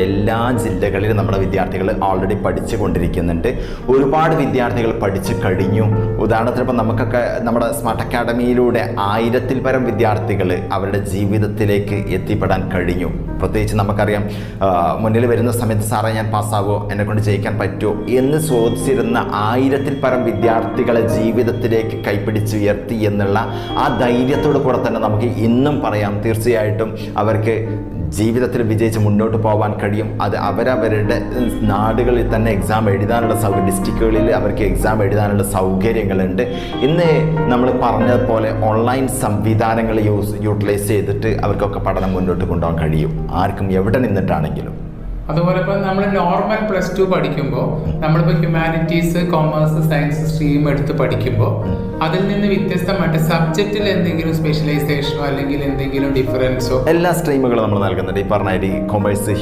എല്ലാ ജില്ലകളിലും നമ്മുടെ വിദ്യാർത്ഥികൾ ഓൾറെഡി പഠിച്ചു കൊണ്ടിരിക്കുന്നുണ്ട്. ഒരുപാട് വിദ്യാർത്ഥികൾ പഠിച്ചു കഴിഞ്ഞു. ഉദാഹരണത്തിന് ഇപ്പോൾ നമുക്കൊക്കെ നമ്മുടെ സ്മാർട്ട് അക്കാഡമിയിലൂടെ 1000-ൽ പരം വിദ്യാർത്ഥികൾ അവരുടെ ജീവിതത്തിലേക്ക് എത്തിപ്പെടാൻ കഴിഞ്ഞു. പ്രത്യേകിച്ച് നമുക്കറിയാം, മുന്നിൽ വരുന്ന സമയത്ത് സാറേ ഞാൻ പാസ്സാകുമോ, എന്നെക്കൊണ്ട് ജയിക്കാൻ പറ്റുമോ എന്ന് ചോദിച്ചിരുന്ന 1000-ൽ പരം വിദ്യാർത്ഥികളെ ജീവിതത്തിലേക്ക് കൈപ്പിടിച്ചുയർത്തി എന്നുള്ള ആ ധൈര്യത്തോടു കൂടെ തന്നെ നമുക്ക് ഇന്നും പറയാം, തീർച്ചയായിട്ടും അവർക്ക് ജീവിതത്തിൽ വിജയിച്ച് മുന്നോട്ട് പോകാൻ കഴിയും. അത് അവരവരുടെ നാടുകളിൽ തന്നെ എക്സാം എഴുതാനുള്ള ഡിസ്ട്രിക്റ്റുകളിൽ അവർക്ക് എക്സാം എഴുതാനുള്ള സൗകര്യങ്ങളുണ്ട്. ഇന്ന് നമ്മൾ പറഞ്ഞതുപോലെ ഓൺലൈൻ സംവിധാനങ്ങൾ യൂട്ടിലൈസ് ചെയ്തിട്ട് അവർക്കൊക്കെ പഠനം മുന്നോട്ട് കൊണ്ടുപോകാൻ കഴിയും, ആർക്കും എവിടെ നിന്നിട്ടാണെങ്കിലും. അതുപോലെ ഇപ്പോൾ നമ്മൾ നോർമൽ +2 പഠിക്കുമ്പോൾ നമ്മളിപ്പോൾ ഹ്യൂമാനിറ്റീസ്, കൊമേഴ്സ്, സയൻസ് സ്ട്രീം എടുത്ത് പഠിക്കുമ്പോൾ അതിൽ നിന്ന് വ്യത്യസ്തമായിട്ട് സബ്ജക്റ്റിൽ എന്തെങ്കിലും സ്പെഷ്യലൈസേഷനോ അല്ലെങ്കിൽ എന്തെങ്കിലും ഡിഫറൻസോ എല്ലാ സ്ട്രീമുകളും നമ്മൾ നൽകുന്നുണ്ട്. ഈ പറഞ്ഞ കൊമേഴ്സ്,